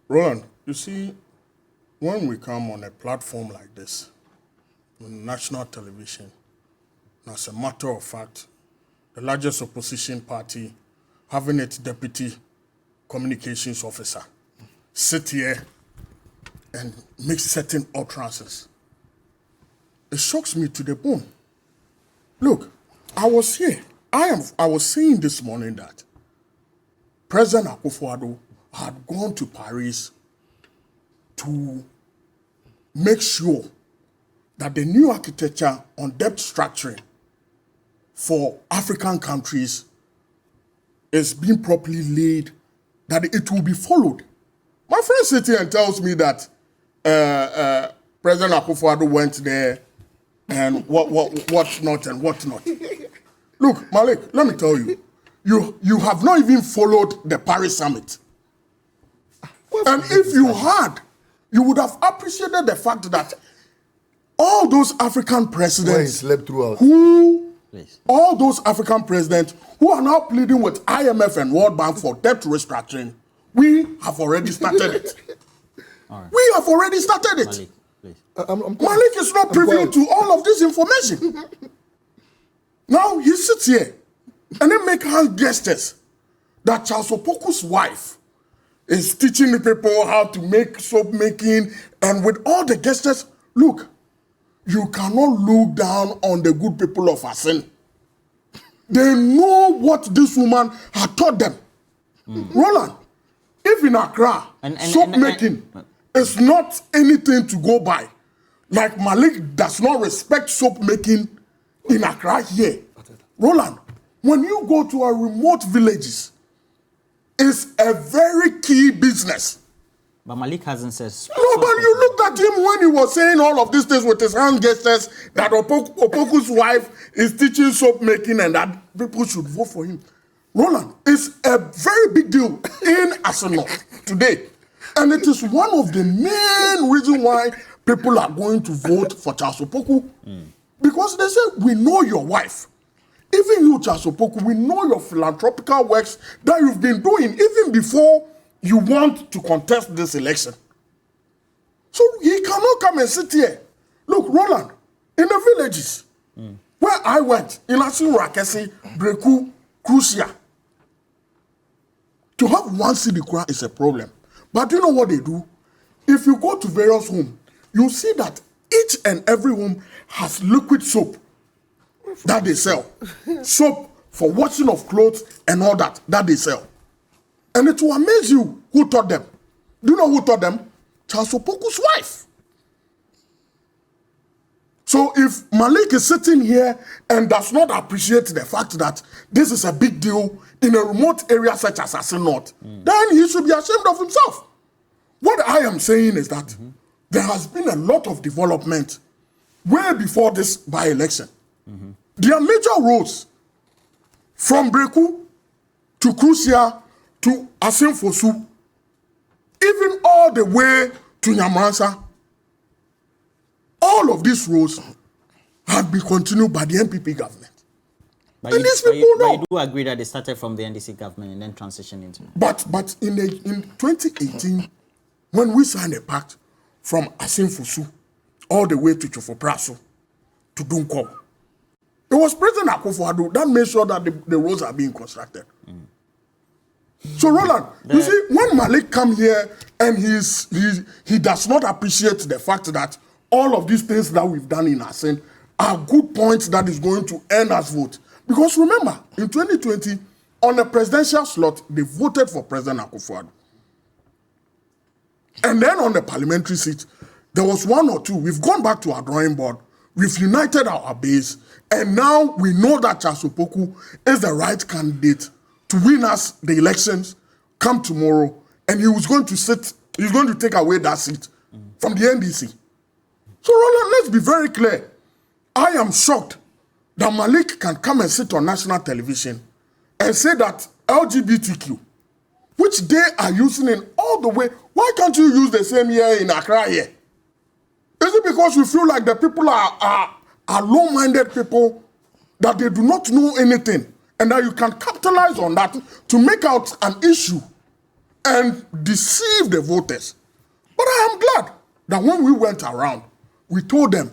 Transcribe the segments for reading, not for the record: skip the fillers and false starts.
Roland, you see, when we come on a platform like this, on national television, as a matter of fact, the largest opposition party having its deputy communications officer sit here and make certain utterances, it shocks me to the bone. Look, I was here. I was saying this morning that President Akufo-Addo had gone to Paris to make sure that the new architecture on debt structuring for African countries is being properly laid, that it will be followed. My friend sits here and tells me that President Akufo-Addo went there and what not and what not. Look, Malik, let me tell you, you have not even followed the Paris summit. And if you had, you would have appreciated the fact that all those African presidents all those African presidents who are now pleading with IMF and World Bank for debt restructuring, we have already started it. Right. We have already started it. Malik, Malik is not privy to all of this information. Now he sits here and then make hand gestures that Charles Opoku's wife is teaching the people how to make soap making, and with all the gestures, look, you cannot look down on the good people of Assin. They know what this woman had taught them. Roland, if in Accra, soap making is not anything to go by, like Malik does not respect soap making in Accra here. Roland, when you go to our remote villages, it's a very key business. But Malik hasn't said. No, but you looked at him when he was saying all of these things with his hand gestures that Opoku's wife is teaching soap making and that people should vote for him. Roland, it's a very big deal in Assin North today. And it is one of the main reasons why people are going to vote for Charles Opoku. Because they say, we know your wife. Even you, Charles Opoku, we know your philanthropical works that you've been doing even before you want to contest this election. So he cannot come and sit here. Look, Roland, in the villages where I went, in Assin Rakesi, Breku, Crucia, to have one city crowd is a problem. But you know what they do? If you go to various homes, you see that each and every home has liquid soap that they sell. Soap for washing of clothes and all that they sell. And it will amaze you who taught them. Do you know who taught them? Charles Opoku's wife. So if Malik is sitting here and does not appreciate the fact that this is a big deal in a remote area such as Assin North, then he should be ashamed of himself. What I am saying is that there has been a lot of development way before this by-election. There are major roads from Breku to Crucia to Assin Fosu, even all the way to Nyamansa. All of these roads have been continued by the NPP government. But and these people know. I do agree that they started from the NDC government and then transitioned into. But in 2018, when we signed a pact from Assin Fosu all the way to Chofopraso to Dunko, it was President Akufo-Addo that made sure that the roads are being constructed. So Roland, you see, when Malik come here and he does not appreciate the fact that all of these things that we've done in Assin are good points that is going to earn us vote. Because remember, in 2020, on a presidential slot, they voted for President Akufo-Addo. And then on the parliamentary seat, there was one or two. We've gone back to our drawing board. We've united our base. And now we know that Charles Opoku is the right candidate to win us the elections come tomorrow. And he was going to take away that seat from the NDC. So Roland, let's be very clear. I am shocked that Malik can come and sit on national television and say that LGBTQ, which they are using in all the way, why can't you use the same here in Accra here? Is it because you feel like the people are low-minded people, that they do not know anything, and that you can capitalize on that to make out an issue and deceive the voters. But I am glad that when we went around, we told them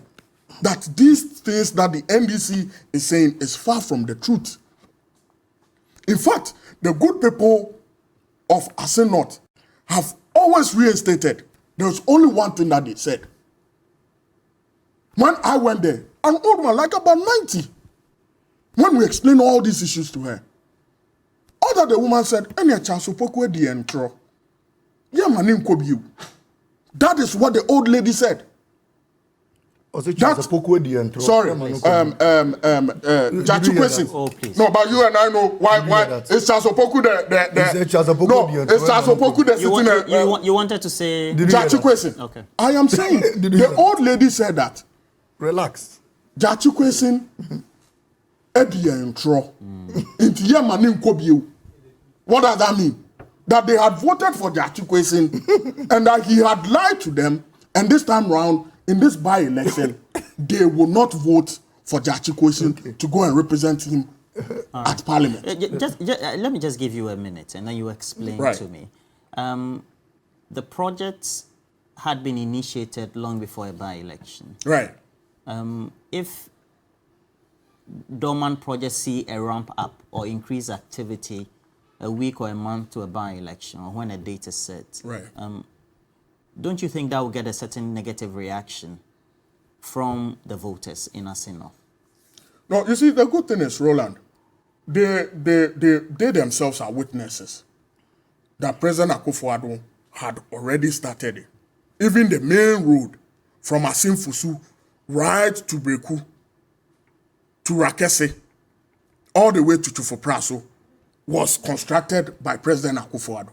that these things that the NDC is saying is far from the truth. In fact, the good people of Assin North have always reinstated. There was only one thing that they said. When I went there, an old man, like about 90, when we explained all these issues to her, all that the woman said, that is what the old lady said. Sorry, Jachukwesi. Oh, please. No, but you and I know why it's Chasopoku it's Chasopoku the sitting you wanted to say Jachukwesi. Okay. I am saying the old lady said that. Relax. Jachukwesi Edia intro into Yamanin Kobiu. What does that mean? That they had voted for Jachukwesi and that he had lied to them, and this time round in this by-election, they will not vote for Jachukwesi to go and represent him at Parliament. Let me just give you a minute, and then you explain to me. The project had been initiated long before a by-election. Right. If dormant projects see a ramp up or increase activity a week or a month to a by-election, or when a date is set, right. Don't you think that will get a certain negative reaction from the voters in Assin North? No, you see, the good thing is, Roland, they themselves are witnesses that President Akufo-Addo had already started it. Even the main road from Asin Fusu right to Breku to Rakese, all the way to Tufopraso, was constructed by President Akufo-Addo.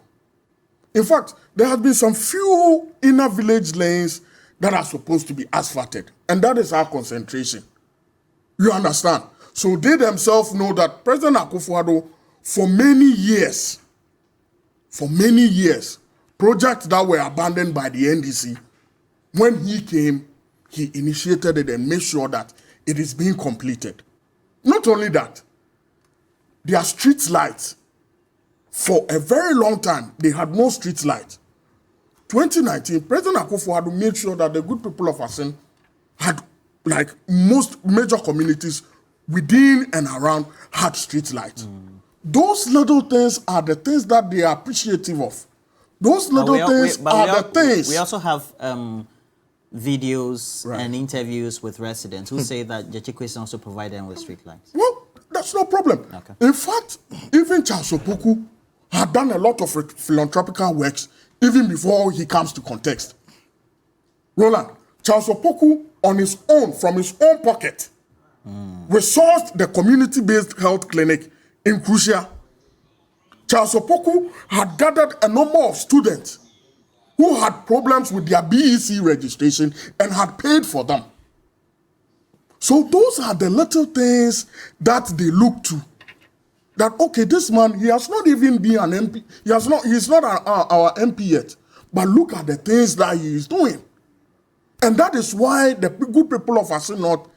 In fact, there have been some few inner village lanes that are supposed to be asphalted, and that is our concentration. You understand? So they themselves know that President Akufo-Addo, for many years, projects that were abandoned by the NDC, when he came, he initiated it and made sure that it is being completed. Not only that, their street lights, for a very long time, they had no street lights. 2019, President Akufo-Addo made sure that the good people of Assin had, like most major communities within and around, had street lights. Those little things are the things that they are appreciative of. Those little things are the things. We also have videos and interviews with residents who say that Jachukwesi also provide them with street lights. Well, that's no problem. Okay. In fact, even Charles Opoku had done a lot of philanthropical works even before he comes to context. Roland, Charles Opoku on his own, from his own pocket, resourced the community-based health clinic in Crucia. Charles Opoku had gathered a number of students who had problems with their BEC registration and had paid for them. So those are the little things that they look to. That, okay, this man, he has not even been an MP. He's not our MP yet. But look at the things that he is doing. And that is why the good people of Assin North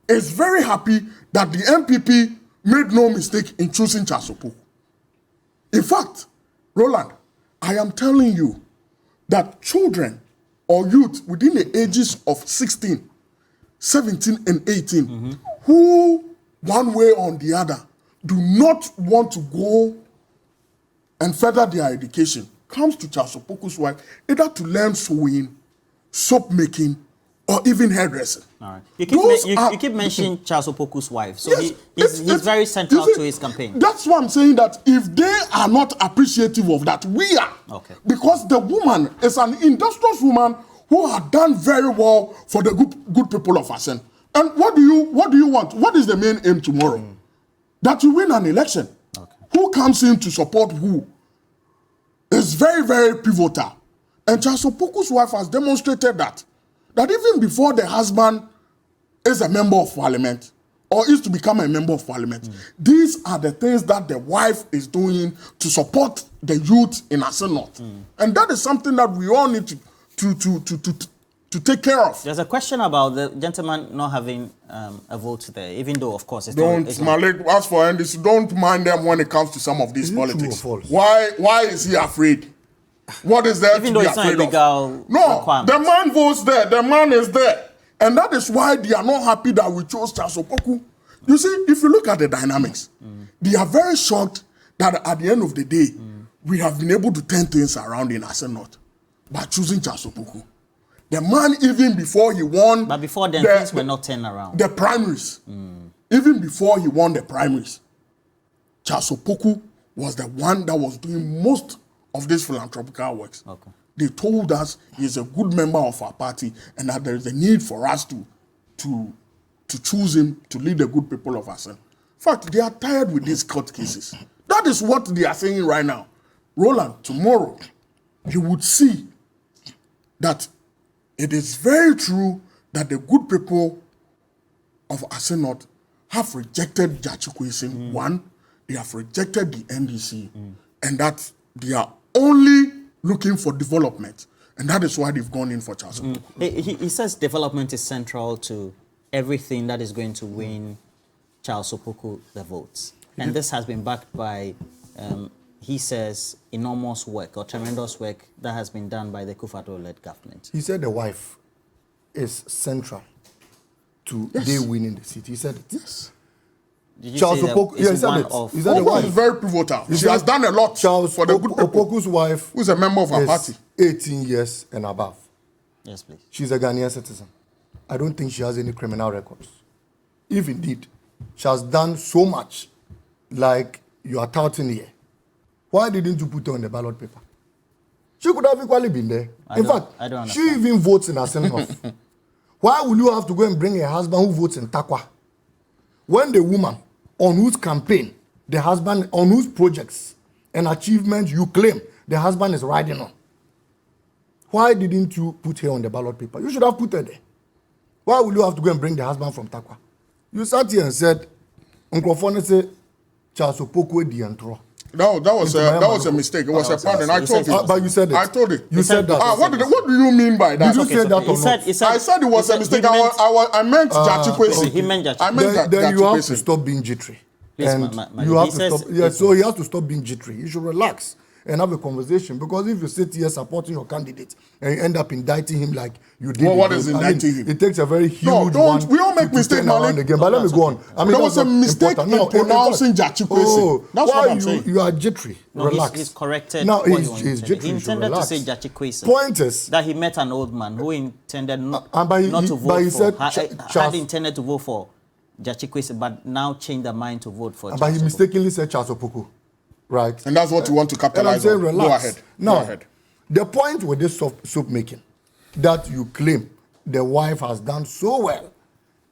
is very happy that the MPP made no mistake in choosing Charles Opoku. In fact, Roland, I am telling you that children or youth within the ages of 16, 17, and 18, who, one way or the other, do not want to go and further their education, comes to Charles Opoku's wife either to learn sewing, soap making, or even hairdressing. All right. You keep mentioning Charles Opoku's wife, so yes, he's very central to his campaign. That's why I'm saying that if they are not appreciative of that, we are. Okay. Because the woman is an industrious woman who had done very well for the good people of Assin. And what do you want? What is the main aim tomorrow? That you win an election. Okay. Who comes in to support who is very, very pivotal. And Charles Opoku's wife has demonstrated that even before the husband is a member of parliament or is to become a member of parliament, these are the things that the wife is doing to support the youth in Assin North. And that is something that we all need to take care of. There's a question about the gentleman not having a vote there, even though, of course, it's Malik, as for NDC, don't mind them when it comes to some of these politics. Why is he afraid? What is there Even to though be it's not afraid a legal of? No, requirement. the man votes there. The man is there. And that is why they are not happy that we chose Charles Opoku. You see, if you look at the dynamics, they are very shocked that at the end of the day, we have been able to turn things around in Assin North by choosing Charles Opoku. The man, even before he won... But before then, things were not turned around. The primaries. Even before he won the primaries, Charles Opoku was the one that was doing most of these philanthropical works. Okay. They told us he's a good member of our party and that there is a need for us to choose him to lead the good people of Assin. In fact, they are tired with these court cases. That is what they are saying right now. Roland, tomorrow, you would see that it is very true that the good people of Assin North have rejected Jachikwesin. One, they have rejected the NDC, and that they are only looking for development. And that is why they've gone in for Charles Opoku. He says development is central to everything that is going to win Charles Opoku the votes. And this has been backed by, he says, enormous work or tremendous work that has been done by the Kufuor-led government. He said the wife is central to they winning the seat. He said it. Yes. Did you Charles say that Opoku, it's he said one it. of... He said the Opoku wife. is very pivotal. He She said has done a lot Charles for the good people. Opoku's wife Who's a member of our is party. 18 years and above. Yes, please. She's a Ghanaian citizen. I don't think she has any criminal records. If indeed she has done so much like you are touting here, why didn't you put her on the ballot paper? She could have equally been there. In fact, she even votes in Assin North. Why will you have to go and bring a husband who votes in Takwa? When the woman on whose campaign, the husband, on whose projects and achievements you claim the husband is riding on, why didn't you put her on the ballot paper? You should have put her there. Why will you have to go and bring the husband from Takwa? You sat here and said, Uncle Fone say, Charles Opoku di entro. No, that was a mistake. It was a pardon. I told you. But you said it. I told it. You said that. What do you mean by that? Did you say that or not? I said it was a mistake. I meant Jachikwesin. He meant Jachikwesin. I meant that. Then you have to stop being jittery. Please, And you have to stop. Yeah, so he has to stop being jittery. You should relax and have a conversation, because if you sit here supporting your candidate and you end up indicting him like you did, what is indicting him? It takes a very huge don't. one. We all make mistakes, Malik. Again, but let me go on. I mean, there was a mistake in pronouncing Jachikwesin. That's what I'm saying. You are jittery. No, relax. He's corrected. Now he's jittery. He intended to say Jachikwesin. Point is that he met an old man who intended not to vote but he for. said Had intended to vote for Jachikwesin, but now changed their mind to vote for. But he mistakenly said Charles Opoku. Right. And that's what you want to capitalize and I'm saying, on. relax. Go ahead. Now, Go ahead. The point with this soap making, that you claim the wife has done so well,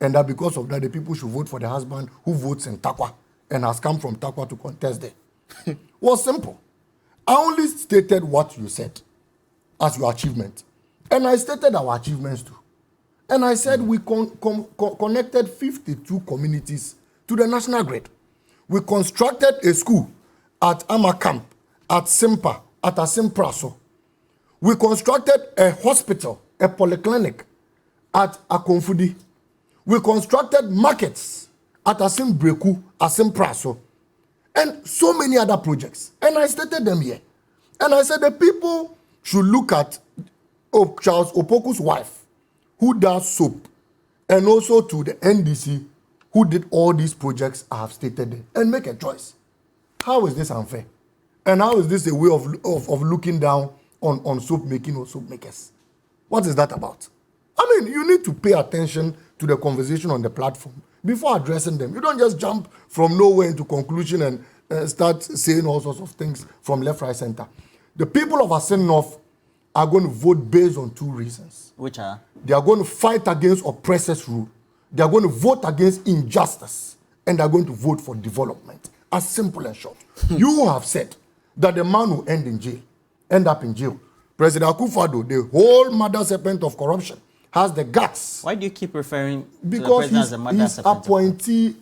and that because of that, the people should vote for the husband who votes in Takwa and has come from Takwa to contest there, was simple. I only stated what you said as your achievement. And I stated our achievements too. And I said we connected 52 communities to the national grid. We constructed a school at Amakam, at Simpa, at Assin Praso. We constructed a hospital, a polyclinic at Akonfudi. We constructed markets at Assin Breku, Assin Praso, and so many other projects. And I stated them here. And I said the people should look at Charles Opoku's wife, who does soap, and also to the NDC, who did all these projects I have stated there, and make a choice. How is this unfair? And how is this a way of looking down on soap making or soap makers? What is that about? I mean, you need to pay attention to the conversation on the platform before addressing them. You don't just jump from nowhere into conclusion and start saying all sorts of things from left, right, center. The people of Assin North are going to vote based on two reasons. Which are? They are going to fight against oppressors' rule. They are going to vote against injustice. And they are going to vote for development. As simple and short. You have said that the man who end up in jail. President Akufo-Addo, the whole mother serpent of corruption, has the guts. Why do you keep referring to the because president as the mother serpent? His appointee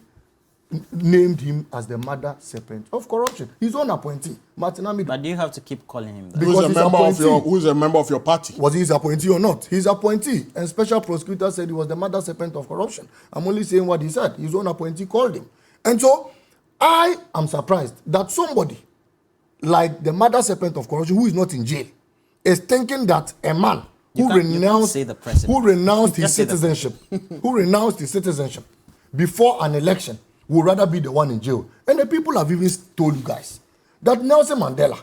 named him as the mother serpent of corruption. His own appointee, Martin Amido. But do you have to keep calling him that? Who's a member of your party? Was he his appointee or not? His appointee. And special prosecutor said he was the mother serpent of corruption. I'm only saying what he said. His own appointee called him. And so, I am surprised that somebody like the mother serpent of corruption, who is not in jail, is thinking that a man You who can't say the president. who renounced his Just say the citizenship, who renounced his citizenship before an election would rather be the one in jail. And the people have even told you guys that Nelson Mandela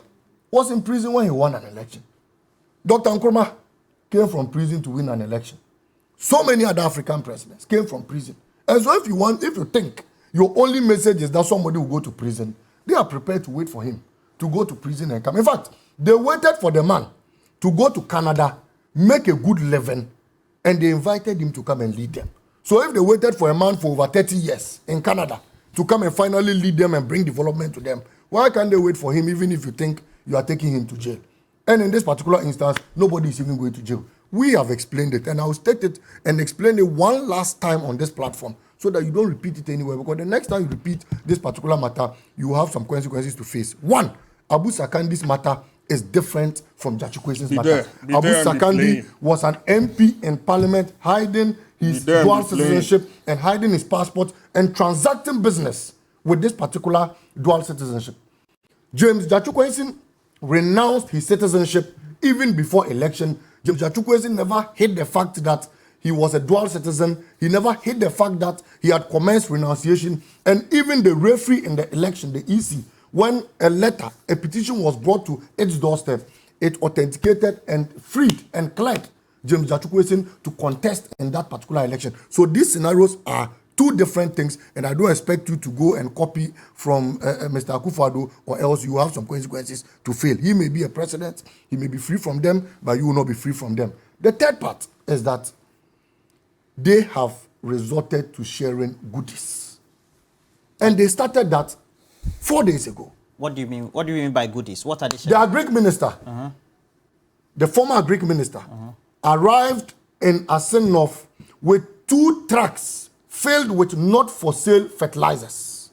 was in prison when he won an election. Dr. Nkrumah came from prison to win an election. So many other African presidents came from prison. And so if you think your only message is that somebody will go to prison, they are prepared to wait for him to go to prison and come. In fact, they waited for the man to go to Canada, make a good living, and they invited him to come and lead them. So if they waited for a man for over 30 years in Canada to come and finally lead them and bring development to them, why can't they wait for him even if you think you are taking him to jail? And in this particular instance, nobody is even going to jail. We have explained it, and I will state it and explain it one last time on this platform so that you don't repeat it anywhere, because the next time you repeat this particular matter, you will have some consequences to face. One, Abu Sakandi's matter is different from Jachukwesin's matter. Abu Sakandi was an MP in Parliament hiding his dual citizenship and hiding his passport and transacting business with this particular dual citizenship. James Jachukwesin renounced his citizenship even before election. James Jachukwesin never hid the fact that he was a dual citizen. He never hid the fact that he had commenced renunciation. And even the referee in the election, the EC, when a petition was brought to its doorstep, it authenticated and freed and cleared James Jachukwesin to contest in that particular election. So these scenarios are two different things, and I don't expect you to go and copy from Mr. Akufo-Addo, or else you have some consequences to fail. He may be a president, he may be free from them, but you will not be free from them. The third part is that they have resorted to sharing goodies. And they started that 4 days ago. What do you mean? What do you mean by goodies? What are they sharing? The Agric minister, the former Agric minister, arrived in Assin North with 2 trucks filled with not-for-sale fertilizers.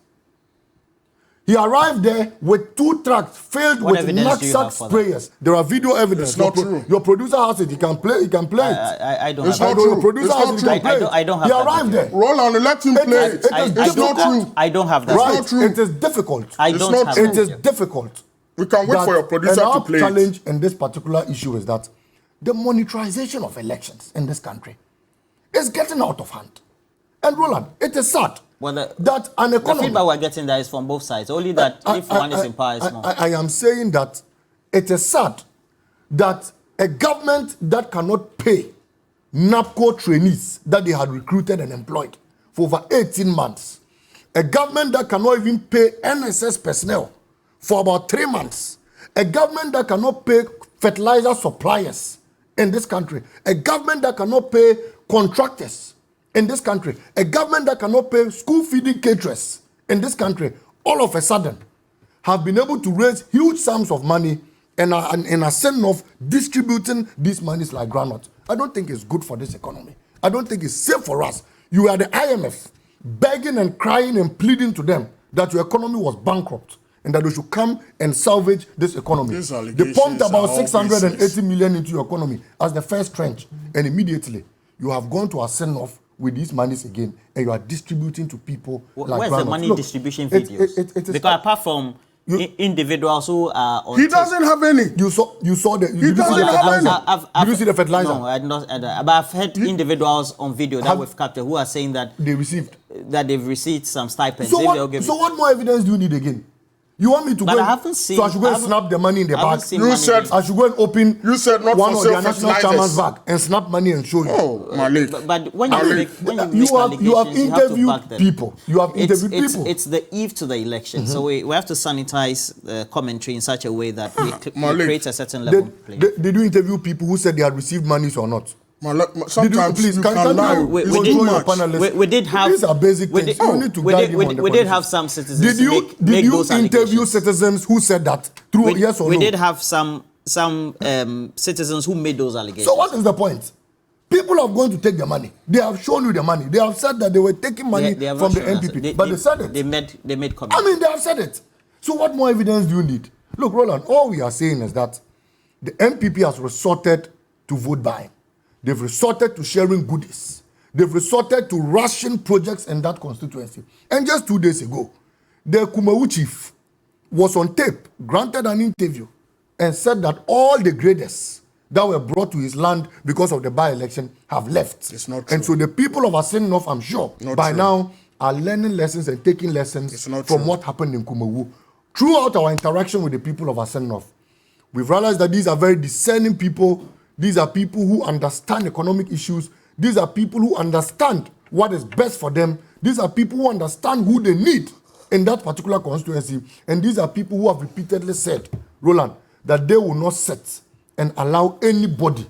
He arrived there with 2 trucks filled with knapsack sprayers. There are video evidence. It's not true. Your producer has it. He can play. He can play it. I don't It's have not that. true. Your producer It's has not it. He true. can play it. I don't have He that arrived video. there. Roland, let him play it. It's not true. I don't have that. Right. not true. It is difficult. I It's don't not have true. that. It is difficult. We can wait for your producer and to our play it. challenge in this particular issue is that the monetization of elections in this country is getting out of hand. And Roland, it is sad Well, that an the economy... feedback we're getting there is from both sides. Only that if one is in power, it's more. I am saying that it is sad that a government that cannot pay NAPCO trainees that they had recruited and employed for over 18 months, a government that cannot even pay NSS personnel for about 3 months, a government that cannot pay fertilizer suppliers in this country, a government that cannot pay contractors in this country, a government that cannot pay school feeding caterers in this country, all of a sudden have been able to raise huge sums of money and are in a sense of distributing these monies like granite. I don't think it's good for this economy. I don't think it's safe for us. You are the IMF begging and crying and pleading to them that your economy was bankrupt and that they should come and salvage this economy. They pumped about 680 million into your economy as the first tranche, and immediately you have gone to Assin North with these monies again, and you are distributing to people. Where's the money distribution videos? Because apart from individuals who are on He doesn't have any. You saw the. He doesn't have any. Did you see the fertilizer? No, I did not. But I've heard individuals on video that we've captured who are saying that they received, that they've received some stipends. So what more evidence do you need again? You want me to go? I haven't seen. So I should go and snap the money in the bag. You said I should go and open. You said not one for of sale the national chairman's bag and snap money and show you. Oh, Malik. But when you make you have interviewed people. You have interviewed people. It's the eve to the election, so we have to sanitize the commentary in such a way that we create a certain level. Did you interview people who said they had received money or not? Sometimes you can lie. We did have. These are basic things. You need to guide him on the we did have some citizens. Did you interview citizens who said that through yes or no? We did have some citizens who made those allegations. So what is the point? People are going to take the money. They have shown you the money. They have said that they were taking money from the NPP, but they said it. They made comments. I mean, they have said it. So what more evidence do you need? Look, Roland, all we are saying is that the NPP has resorted to vote buying. They've resorted to sharing goodies. They've resorted to rushing projects in that constituency. And just 2 days ago, the Kumawu chief was on tape, granted an interview, and said that all the graders that were brought to his land because of the by-election have left. It's not true. And so the people of Assin North, I'm sure, by now are learning lessons and taking lessons from what happened in Kumawu. Throughout our interaction with the people of Assin North, we've realized that these are very discerning people. These are people who understand economic issues. These are people who understand what is best for them. These are people who understand who they need in that particular constituency. And these are people who have repeatedly said, Roland, that they will not sit and allow anybody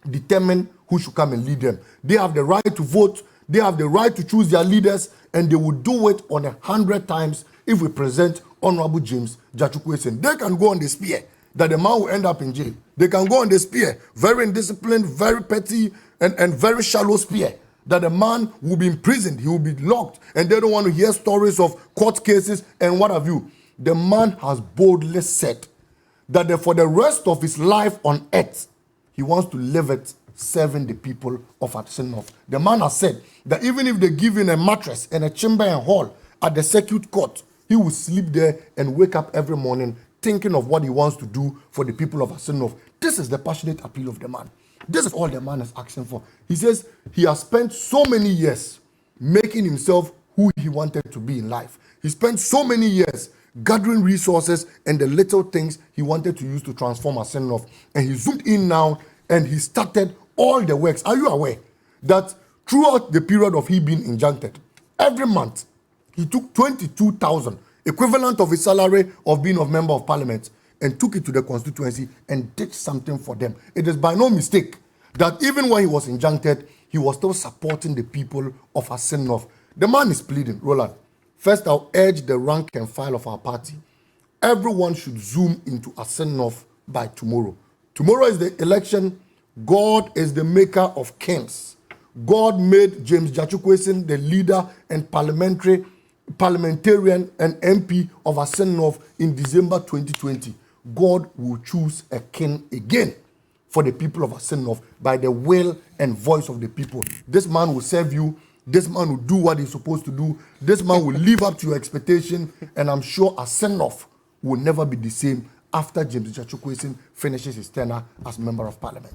determine who should come and lead them. They have the right to vote. They have the right to choose their leaders, and they will do it on 100 times if we present Honorable James Jachukwu-Essien. They can go on the spear that the man will end up in jail. They can go on the spear, very indisciplined, very petty, and very shallow spear, that the man will be imprisoned, he will be locked, and they don't want to hear stories of court cases and what have you. The man has boldly said that for the rest of his life on earth, he wants to live it serving the people of Assin North. The man has said that even if they give him a mattress and a chamber and hall at the circuit court, he will sleep there and wake up every morning thinking of what he wants to do for the people of Assin North. This is the passionate appeal of the man. This is all the man is asking for. He says he has spent so many years making himself who he wanted to be in life. He spent so many years gathering resources and the little things he wanted to use to transform Assin North. And he zoomed in now and he started all the works. Are you aware that throughout the period of he being injuncted, every month he took 22,000, equivalent of his salary of being a member of parliament, and took it to the constituency and did something for them. It is by no mistake that even when he was injuncted, he was still supporting the people of Assin North. The man is pleading, Roland. First, I'll urge the rank and file of our party. Everyone should zoom into Assin North by tomorrow. Tomorrow is the election. God is the maker of kings. God made James Jachukwu-Essien the leader and parliamentarian and MP of Assin North in December 2020. God will choose a king again for the people of Assin North by the will and voice of the people. This man will serve you. This man will do what he's supposed to do. This man will live up to your expectation. And I'm sure Assin North will never be the same after James Jachukwu-Essien finishes his tenure as Member of Parliament.